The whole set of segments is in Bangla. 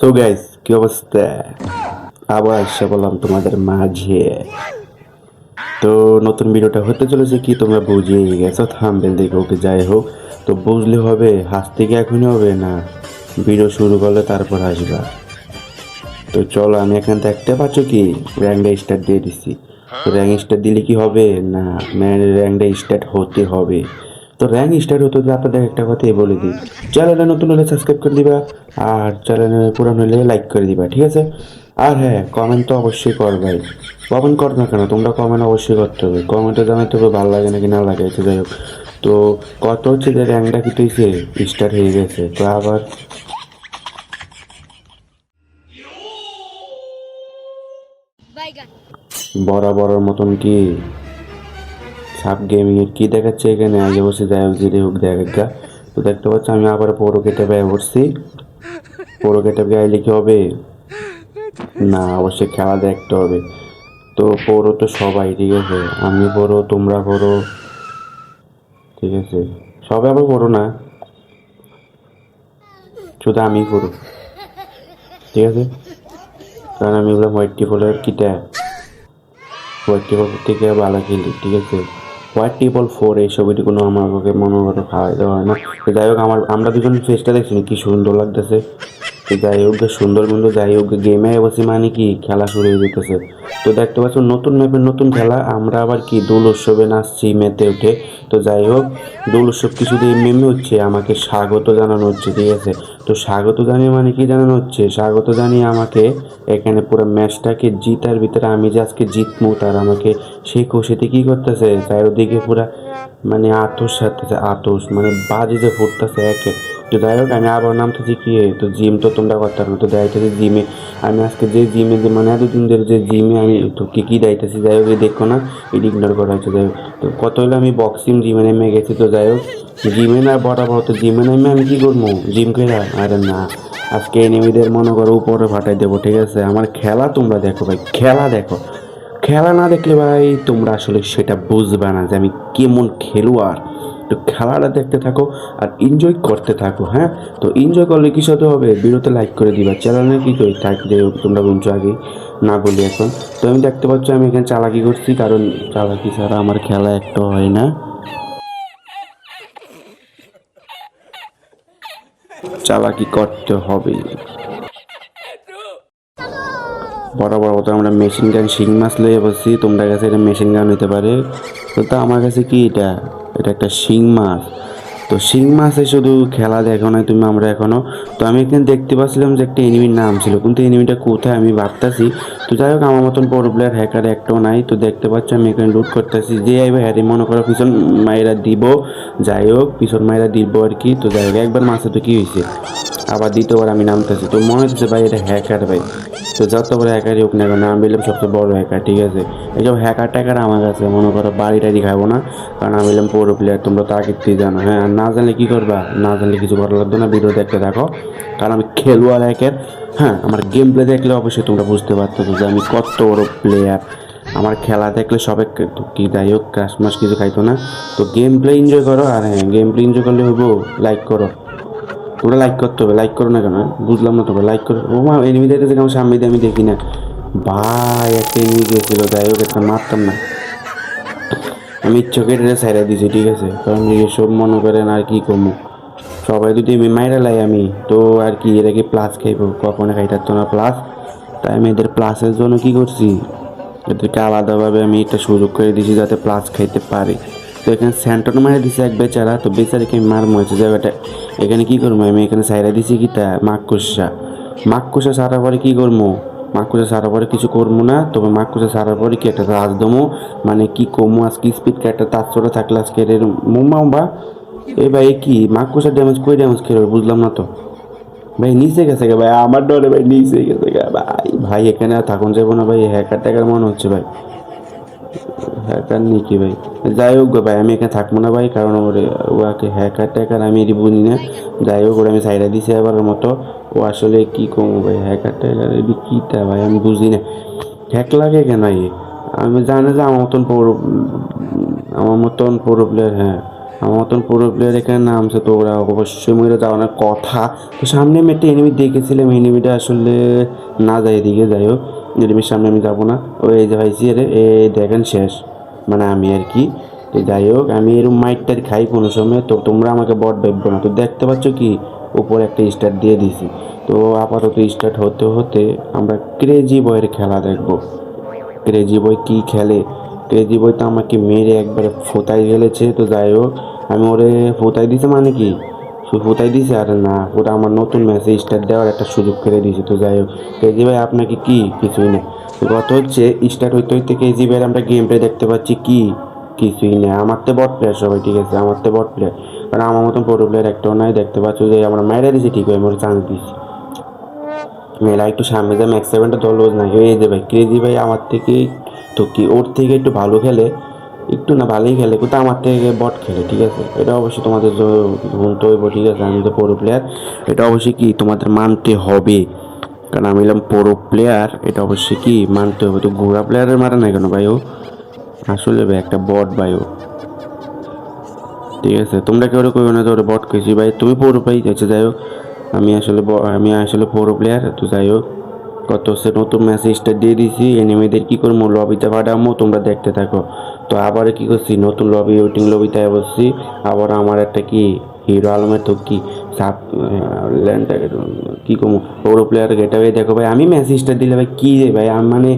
সো গাইস, কি অবস্থা? আবার এসে বললাম তোমাদের মাঝে। তো নতুন ভিডিওটা হতে চলেছে কি তোমরা বুঝিয়ে গেছো থাম্বনেল দেখে। ওকে, যাই হোক, তো বুঝলে হবে, হাসতে কি এখনই হবে না ভিডিও শুরু করলে তারপর হাসবা। তো চলো, আমি এখানে দেখতে পাচ্ছ কি র্যাঙ্কটা স্টার্ট দিয়ে দিচ্ছি। তো র্যাঙ্ক স্টার্ট দিলে কি হবে না, র্যাঙ্কটা স্টার্ট হতে হবে। তো র্যাঙ্ক স্টার্ট হতে হতে আপনাদের একটা কথাই বলে দিই, চ্যানেলে নতুন হলে সাবস্ক্রাইব করে দিবা, আর চ্যানেলে পুরানো হলে লাইক করে দিবা, ঠিক আছে? আর হ্যাঁ, কমেন্ট তো অবশ্যই করবাই। কমেন্ট কর না কেন, তোমরা কমেন্ট অবশ্যই করতে হবে। কমেন্টে জানাতে হবে ভালো লাগে নাকি না লাগে, তো যাই হোক। তো কত হচ্ছে যে র্যাঙ্কটা কি হয়েছে, স্টার্ট হয়ে গেছে। তো আবার বরাবরের মতন কি সাব গেমিং এর কি দেখাচ্ছে এখানে, আগে বসে যাই হোক যেটা হোক দেখা। তো দেখতে পাচ্ছ আমি আবার পৌর কেটে ব্যয় করছি। পৌর কেটে গাইলে কি হবে না, অবশ্যই খেলা দেখতে হবে। তো পৌর তো সবাই, ঠিক আছে? আমি পড়ো, তোমরা পড়ো, ঠিক আছে? সবাই আবার পড়ো না, শুধু আমি পড়ো, ঠিক আছে? কারণ আমি বললাম হোয়াইট টিপলের কিটা, হোয়াইট টিপল থেকে ভালো খেলি, ঠিক আছে? হোয়াইট টিপল ফোর এই ছবিটি কোনো আমাকে মনে করো খাওয়াই দেওয়া হয় না। তো যাই হোক, আমরা দুজন ফেসটা দেখছি কি সুন্দর লাগতেছে। তো যাই হোক, সুন্দর বন্ধু, যাই হোক, গেমে বসে মানে কি খেলা শুরু হয়ে যেতেছে। তো দেখতে পাচ্ছ নতুন ম্যাপের নতুন খেলা, আমরা আবার কি দোল উৎসবে নাচছি মেতে উঠে। তো যাই হোক, দোল উৎসব কিছু দিয়ে মেমে হচ্ছে, আমাকে স্বাগত জানানো হচ্ছে, ঠিক আছে? তো স্বাগত জানিয়ে মানে কি জানানো হচ্ছে, স্বাগত জানিয়ে আমাকে এখানে পুরো ম্যাচটাকে জিতার ভিতরে, আমি যে আজকে জিতবো তার আমাকে সেই খুশিতে কি করতেছে চারিদিকে পুরা মানে আতস সারতেছে, আতস মানে বাজি যে ফুটতেছে একে। তো যাই হোক, আমি আবার নামতেছি কি, তো জিম তো তোমরা করতে পারো। তো যাইতেছি জিমে, আমি আজকে যে জিমে মানে এতদিন ধরে যে জিমে আমি তো কি যাইতেছি, যাই হোক দেখো না, এটি ইগনোর করা হয়েছে। যাই হোক, তো কত হলো আমি বক্সিং জিমে নেমে গেছি। তো যাই হোক, জিমে না বরাবর, তো জিমে নেমে আমি কি করবো জিম করে, আরে না, আজকে এনিমিদের মনে করো উপরে ফাটাই দেবো, ঠিক আছে? আমার খেলা তোমরা দেখো ভাই, খেলা দেখো। খেলা না দেখলে ভাই তোমরা আসলে সেটা বুঝবে না যে আমি কেমন খেলোয়াড়। তো খেলাটা দেখতে থাকো আর এনজয় করতে থাকো, হ্যাঁ? তো এনজয় করলে কি সাথে হবে, ভিডিওতে লাইক করে দিবা, চ্যানেলে কি করি থাক, যে তোমরা বলছো আগে না বলি এখন। তো আমি দেখতে পাচ্ছ আমি এখানে চালাকি করছি, কারণ চালাকি ছাড়া আমার খেলা একটা হয় না, চালাকি করতে হবে। বরাবর মতো আমরা মেশিন গান শিং মাছ লইয়ে বসছি, তোমরা কাছে এটা মেশিন গান হইতে পারে। তো আমার কাছে কি এটা, এটা একটা শিং মাছ। তো শিং মাছে শুধু খেলা দেখো না তুমি, আমরা এখনো। তো আমি এখানে দেখতে পাচ্ছিলাম যে একটা এনিমির নাম ছিল, কিন্তু এনিমিটা কোথায় আমি ভাবতেছি। তো যাই হোক, আমার মতন বড় প্লেয়ার হ্যাকার একটাও নাই। তো দেখতে পাচ্ছ আমি এখানে লুট করতেছি, যে আইবে হ্যারি মনে করো পিছন মাইরা দিব। যাই হোক, পিছন মাইরা দিব আর কি। তো যাই হোক, একবার মাছে তো কি হয়েছে, আবার দ্বিতীয়বার আমি নামতেছি। তো মনে হচ্ছে ভাই এটা হ্যাকার ভাই। তো যত বড় হ্যাকারই হোক না কেন, আমি বললাম সবচেয়ে বড় হ্যাকার, ঠিক আছে? এইসব হ্যাকার ট্যাকার আমার কাছে মনে করো বাড়ি টাড়ি খাবো না, কারণ আমি বললাম পুরো প্লেয়ার, তোমরা তো আগে থেকে জানো। হ্যাঁ, আর না জানলে কী করবা, না জানলে কিছু করা লাগবে না, ভিডিও দেখতে থাকো, কারণ আমি খেলোয়াড় একের। হ্যাঁ, আমার গেম প্লে দেখলে অবশ্যই তোমরা বুঝতে পারতো যে আমি কত বড় প্লেয়ার। আমার খেলা দেখলে সবাই কি, যাই হোক, ক্রাশ মাস কিছু খাইতো না। তো গেম প্লে এনজয় করো, আর হ্যাঁ, গেম প্লে এনজয় করলে হইব লাইক করো। তোমরা লাইক করতে হবে, লাইক করো না কেন, বুঝলাম না। তোমরা লাইক করো। ও মা, এনিমি দেখতেছে কেমন সামনে দিয়ে, আমি দেখি না ভাই। একটা এনিমি গিয়েছিল, যাই হোক, একটা মারতাম না, আমি চোখের সাইডা দিছি, ঠিক আছে? কারণ এসব মনে করেন আর কি কমু, সবাই যদি মাইরা লাই আমি তো আর কি, এরা কি প্লাস খাইবো, কখনো খাই থাকতো না প্লাস। তাই আমি এদের প্লাসের জন্য কি করছি, এদেরকে আলাদাভাবে আমি একটা সুযোগ করে দিয়েছি যাতে প্লাস খাইতে পারে। তো এখানে স্যান্টন মারা দিছে এক বেচারা, তো বেচারাকে মার মরেছে জায়গাটা। এখানে কি করবো, আমি এখানে সাইরা দিছি কি তা মাকুসা, মাকুসা সারার পরে কি করবো, মাকুসা সারার পরে কিছু করবো না, তবে মাকুসা সারার পরে কি একটা রাজদমো, মানে কি কমু আজকে স্পিড একটা তার চলে থাকলে আজকে এর মোমা বা এ ভাই কি মাকুসা ড্যামেজ কই ড্যামেজ খেলবে বুঝলাম না তো। ভাই নিচে গেছে গে ভাই, আমার ডরে ভাই নিচে গেছে গে ভাই। ভাই এখানে আর থাকুন যাবো না ভাই, হ্যাকার ট্যাকার মনে হচ্ছে ভাই, হ্যাকার নাকি ভাই? যাই হোক ভাই, আমি এখানে থাকবো না ভাই, কারণ ওকে হ্যাকার ট্যাকার আমি এটি বুঝি না। যাই হোক, ওরা আমি সাইডে দিছি এবারের মতো। ও আসলে কি কমু ভাই, হ্যাকার ট্যাকার এটি কীটা ভাই আমি বুঝি না, হ্যাক লাগে কেন আমি জানি যে আমার মতন পুরো প্লেয়ার, হ্যাঁ, আমার মতন পুরো প্লেয়ার এখানে নামছে, তো ওরা অবশ্যই মরে যাওয়ার কথা। তো সামনে আমি একটা এনিমি দেখেছিলাম, এনিমিটা আসলে না যায় এদিকে, যাই হোক এনিমির সামনে আমি যাবো না। ওই যে ভাইছি আরে এই দেখেন শেষ, মানে আমি আর কি। তো যাই হোক আমি এরকম মাইকটার খাই কোনো সময়, তো তোমরা আমাকে বট ভাববো না। তো দেখতে পাচ্ছ কি উপরে একটা স্টার্ট দিয়ে দিছি। তো আপাতত স্টার্ট হতে হতে আমরা ক্রেজি বয়ের খেলা দেখবো। ক্রেজি বয় কী খেলে, ক্রেজি বয় তো আমাকে মেরে একবারে ফোতাই ফেলেছে। তো যাই হোক আমি ওরে ফোতাই দিছে মানে কি শুধু ফোতাই দিছে, আর না ওটা আমার নতুন ম্যাচে স্টার্ট দেওয়ার একটা সুযোগ করে দিয়েছে। তো যাই হোক ক্রেজি ভাই আপনাকে কি কিছুই না। তো গত হচ্ছে স্টার্ট হইতে হইতে ক্রেজি ভাইয়ের আমরা গেম প্লে দেখতে পাচ্ছি কি কিছুই না। আমার তো বট প্লেয়ার সবাই, ঠিক আছে আমার তো বট প্লেয়ার, কারণ আমার মতন প্রো প্লেয়ার একটাও নাই। দেখতে পাচ্ছ যে আমরা মাইরা দিছি, ঠিক হয় আমার চান্স দিচ্ছি মেলা একটু সামনে যা ম্যাক্স সেভেনটা দলজ না এই যে ভাই ক্রেজি ভাই আমার থেকে, তো কি ওর থেকে একটু ভালো খেলে, একটু না ভালোই খেলে কিন্তু আমার থেকে বট খেলে, ঠিক আছে এটা অবশ্যই তোমাদের শুনতে হইব, ঠিক আছে আমি তো প্রো প্লেয়ার, এটা অবশ্যই কি তোমাদের মানতে হবে, কারণ আমি এলাম প্রো প্লেয়ার, এটা অবশ্যই কি মানতে হবে। তো ঘোড়া প্লেয়ারের মারে না কেন ভাই ও, আসলে ভাই একটা বট ভাই ও, ঠিক আছে তোমরা কেউ কেউ না যে ওরা বট কইছি ভাই, তুমি প্রো পাই যাচ্ছে। যাই হোক আমি আসলে প্রো প্লেয়ার। তো যাই হোক কত হচ্ছে নতুন ম্যাচে স্টার্ট দিয়ে দিছি, এনিমিদের কী করবো লবিতে পাঠামো তোমরা দেখতে থাকো। তো আবার কি করছি নতুন লবি ওয়েটিং লবিতে বসছি, আবার আমার একটা কি হিরো আলমের তো কি সাপ ল্যান্ডটা কী করবো প্রো প্লেয়ার গেটা ভাই দেখো ভাই আমি ম্যাচ স্টার্ট দিলে ভাই কী রে ভাই আমি মানে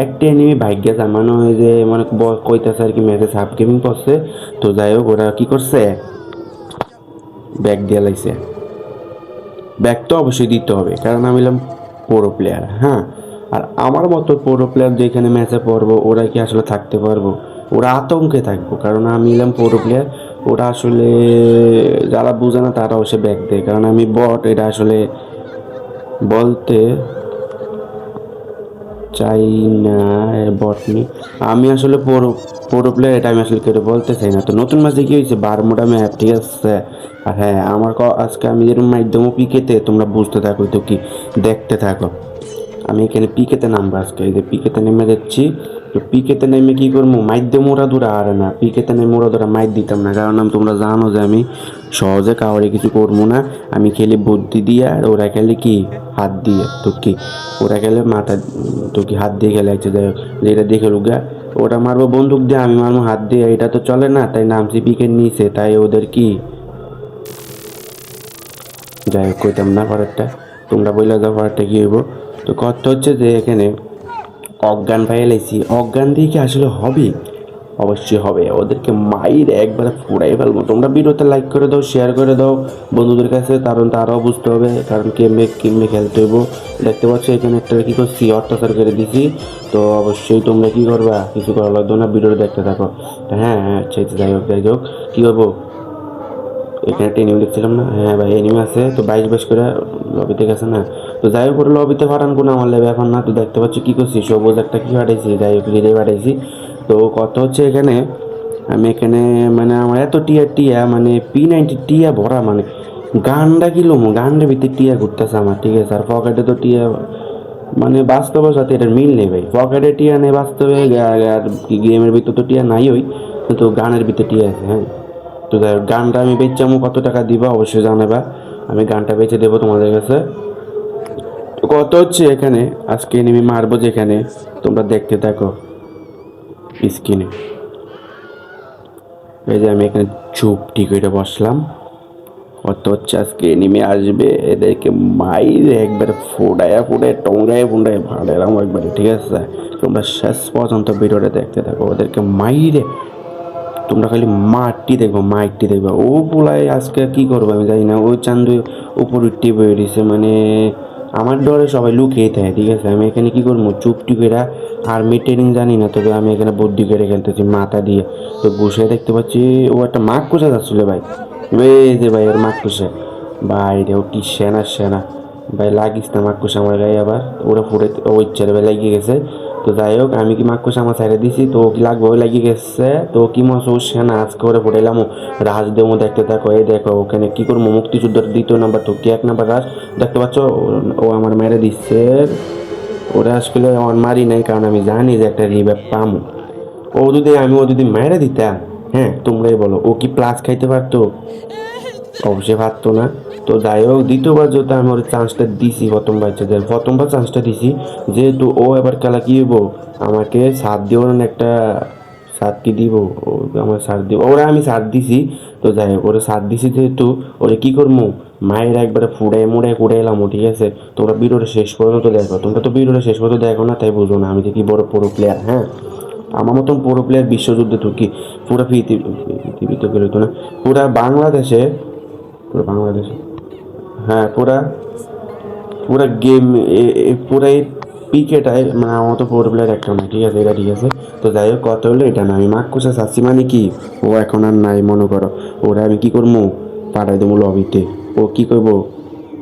একটা এনিমি ভাগ্যে জামানো হয় যে মানে কইতাছে আর কি ম্যাচে সাপ গেমিং করছে। তো যাই হোক ওরা কী করছে ব্যাক দিয়ে লাইছে, ব্যাক তো অবশ্যই দিতে হবে কারণ আমি হলাম প্রো প্লেয়ার, হ্যাঁ। আর আমার মতো প্রো প্লেয়ার যেখানে ম্যাচে পড়বো ওরা কি আসলে থাকতে পারবো, ওরা আতঙ্কে থাকবো, কারণ আমি এলাম প্রো প্লেয়ার। ওরা আসলে যারা বুঝে না তারা অবশ্যই ব্যাক দেয়, কারণ আমি বট এটা আসলে বলতে চাই না, বট নি আমি আসলে প্রো প্লেয়ার এটা আমি আসলে কেউ বলতে চাই না। তো নতুন ম্যাচে কি হয়েছে বারমুডা ম্যাপ, ঠিক আছে। আর হ্যাঁ আমার আজকে আমি যেরকম মাধ্যমে পিকেতে তোমরা বুঝতে থাকো, তো কি দেখতে থাকো। আমি এখানে পিকেতে নামবো আজকে, এই যে পিকেতে নেমে যাচ্ছি। তো পিকেতে নেমে কী করবো মাইদ্যে মোড়া দূরা আর না, পিকেতে নেমে মোড়া দূরা মাইর দিতাম না, কারণ আমি তোমরা জানো যে আমি সহজে কাউরে কিছু করবো না, আমি খেলি বুদ্ধি দিয়ে আর ওরা খেলে কি হাত দিয়ে। তো কি ওরা খেলে মাথা, তো কি হাত দিয়ে খেলে আছে। যাই হোক যেটা দেখে লুগা ওরা মারবো বন্দুক দিয়ে, আমি মারবো হাত দিয়ে, এটা তো চলে না, তাই নামছি পিকের নিচে, তাই ওদের কি যাই হোক কইতাম না পরেরটা, তোমরা বইলে যাও পরেরটা কী হইব। তো কথা হচ্ছে যে এখানে অজ্ঞান পাইয়ে লাইছি, অজ্ঞান দিয়ে কি আসলে হবে, অবশ্যই হবে, ওদেরকে মাইর একবারে ফুড়াই ফেলবো। তোমরা ভিডিওতে লাইক করে দাও শেয়ার করে দাও বন্ধুদের কাছে, কারণ তারাও বুঝতে হবে কারণ কেমনে খেলতে হইব। দেখতে পাচ্ছ এখানে একটা কী করছি অত্যাচার করে দিছি। তো অবশ্যই তোমরা কী করবা কিছু করা লাগতো না, ভিডিওটা দেখতে থাকো। হ্যাঁ হ্যাঁ আচ্ছা যাই হোক কী করবো এখানে একটা এনিমি দেখছিলাম না, হ্যাঁ ভাই এনিমি আছে। তো 22 করে লবিতে গেছে না, তো যাই হোক লবিতে পাঠান কোনো আমার লেবে এখন না। তো দেখতে পাচ্ছি কী করছি সবুজ একটা কী পাঠাইছি, যাই হোক রিডে পাঠাইছি। তো কত হচ্ছে এখানে আমি এখানে মানে আমার এত টিয়া মানে P90 টিয়া ভরা, মানে গানটা কিলো গানটার ভিতরে টিয়া ঘুরতেছে আমার, ঠিক আছে। আর পকেটে তো টিয়া, মানে বাস্তবের সাথে এটার মিল নেই ভাই, পকেটে টিয়া নেই বাস্তবে, আর গেমের ভিতর তো টিয়া নাই ওই, কিন্তু গানের ভিতরে টিয়া আছে, হ্যাঁ। তো যাই হোক গানটা আমি বেচামো, কত টাকা দিবা অবশ্যই জানাবা, আমি গানটা বেচে দেবো তোমাদের কাছে। তো কত হচ্ছে এখানে আজকে এনিমি মারবো যেখানে, তোমরা দেখতে থাকো স্ক্রিনে। এই যে আমি এখানে চুপ ঠিক হয়ে বসলাম, কত হচ্ছে আজকে এনিমি আসবে, এদেরকে মাইরে একবারে ফুটায় টঙ্গায় ভাড়ালাম একবারে, ঠিক আছে। তোমরা শেষ পর্যন্ত ভিডিওটা দেখতে থাকো, ওদেরকে মাইরে তোমরা খালি মাঠটি দেখবো ও পোলায় আজকে কি করবো আমি জানি না, ওই চান্দু উপর উঠতে বয়ে দিছে, মানে আমার ডরে সবাই লুকিয়ে থাকে, ঠিক আছে। আমি এখানে কি করবো চুপটি করে আর্মি ট্রেনিং জানি না, তবে আমি এখানে বুদ্ধি করে খেলতেছি মাথা দিয়ে। তো বসে দেখতে পাচ্ছি ও একটা মাঠ কোষা যাচ্ছিল ভাই, এই যে ভাই ওর মাঠ কোষে ভাই রে ওটি সেনা ভাই লাগিস না মাঠ কোষা আমার গায়ে, আবার ওরা ফুটে ও ইচ্ছারে ভাই লাগিয়ে গেছে। তো যাই হোক আমি কি মাক্কুস আমার সাইডে দিছি, তো কি লাগবে ওই লাগিয়ে গেছে। তো কি মাছ ও সেনা আজকে করে ফুটাইলাম রাজ দেবো, দেখতে থাকো। এই দেখো ওখানে কি করবো মুক্তিযুদ্ধের 2 নাম্বার, তো কি 1 নাম্বার রাজ দেখতে পাচ্ছ, ও আমার মেরে দিচ্ছে। ওরা আসলে আমার মারি নাই, কারণ আমি জানি যে একটা রিভাইভ পামো, ও যদি মেরে দিতাম হ্যাঁ তোমরাই বলো, ও কি প্লাস খাইতে পারতো? অবশ্যই পারতো না। তো যাই হোক, দ্বিতীয়বার যেহেতু আমি ওর চান্সটা দিছি, প্রথমবার চান্সটা দিছি, যেহেতু ও এবার খেলা কি হবো, আমাকে সাথ দিব না একটা, সাথ কি দিব, ও আমার সাথ দিব, ওরা আমি সাথ দিছি। তো যাই হোক, ওরা সাথ দিছি যেহেতু, ওরে কি করবো, মায়ের একবারে ফুড়াই মুড়াই কুড়াইলাম, ঠিক আছে? তোমরা ভিডিওটা শেষ পর্যন্ত দেখো, তোমরা তো ভিডিওটা শেষ পর্যন্ত দেখো না, তাই বুঝো না আমি যে কি বড় প্রো প্লেয়ার। হ্যাঁ, আমার মতন প্রো প্লেয়ার বিশ্বযুদ্ধে তো কি পুরা পৃথিবীতে গেলে তো না, পুরা বাংলাদেশে, পুরো বাংলাদেশে, হ্যাঁ পুরা পুরা গেম, পুরা এই ক্রিকেটায় মানে আমার মতো প্রো প্লেয়ার একটা না, ঠিক আছে? এটা ঠিক আছে। তো যাই হোক, কথা হলো এটা না, আমি মাক্কুসে চাচ্ছি মানে কি, ও এখন আর নাই মনে করো, ওরা আমি কি করবো, পাঠাই দেবো লবিতে। ও কি করবো,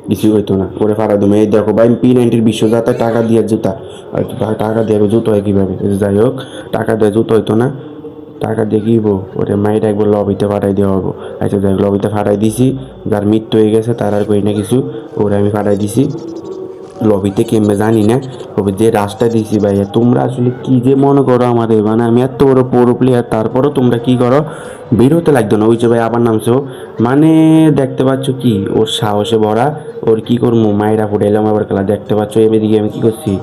কিছু হইতো না, ওরে পাঠাই দেবো। এই দেখো ভাই, P90 বিশ্বজাতে টাকা দিয়ে জুতা, আর টাকা দিয়ে জুতো হয় কীভাবে? যাই হোক, টাকা দিয়ে জুতো হইতো না, টাকা দিয়ে কিনবো, ওরে মাইটা একবার লবিতে পাঠাই দেওয়া হবো। আচ্ছা দেখ, লবিতে পাঠাই দিছি, যার মৃত্যু হয়ে গেছে তার আর কই না কিছু, ওরে আমি পাঠাই দিছি লবিতে, কেমবে জানি না। তবে যে রাস্তা দিছি ভাইয়া, তোমরা আসলে কি যে মনে করো আমাদের, মানে আমি এত বড় প্রো প্লেয়ার, তারপরও তোমরা কি করো, বের হতে লাগতো না। ওই যে ভাই আবার নামছো, মানে দেখতে পাচ্ছ কি ওর সাহসে ভরা, ওর কি করবো, মায়েরা ফুটাইলাম আবার খেলা, দেখতে পাচ্ছ এদিকে আমি কি করছি,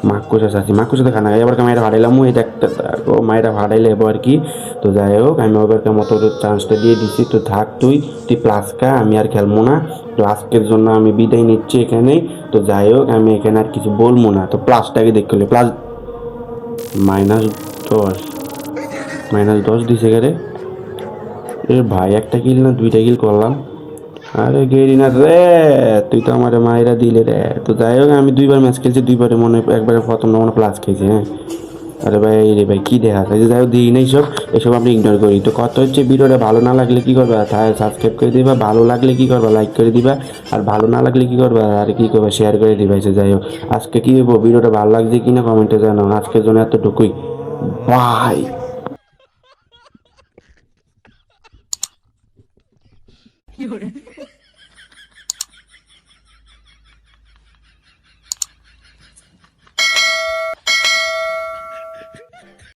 মাক্কুসা চাচ্ছি, মাক্কুসা তো খানা এবার মায়েরা ভাড়াইলাম, ওই দেখতে ও মায়েরা ভাড়াইলে এবার আর কি। তো যাই হোক, আমি ওদেরকে মতো চান্সটা দিয়ে দিছি, তো থাক তুই, তুই প্লাস খা, আমি আর খেলবো না। তো আজকের জন্য আমি বিদায় নিচ্ছি এখানেই। তো যাই হোক, আমি এখানে আর কিছু বলবো না। তো প্লাসটাকে দেখতে হলে প্লাস -10, -10 দিছে রে। এ ভাই, একটা কিল না দুইটা কিল করলাম? আরে গেরি না রে, তুই তো আমার মায়েরা দিলে রে। তো যাই হোক, আমি দুইবার ম্যাচ খেলছি, দুইবারে মনে একবারে প্রথম না মনে প্লাস খেয়েছি। হ্যাঁ, আরে ভাই রে ভাই, কি দেখা যায়, যাই হোক দিই না, এইসব এসব আপনি ইগনোর করি। তো কত হচ্ছে, ভিডিওটা ভালো না লাগলে কি করবা, তাই সাবস্ক্রাইব করে দিবা, ভালো লাগলে কি করবা, লাইক করে দিবা, আর ভালো না লাগলে কি করবা, আর কি করবা, শেয়ার করে দিবা। যাই হোক, আজকে কি হবো, ভিডিওটা ভালো লাগছে কিনা কমেন্টে জানাও। আজকের জন্য এতটুকুই, বাই।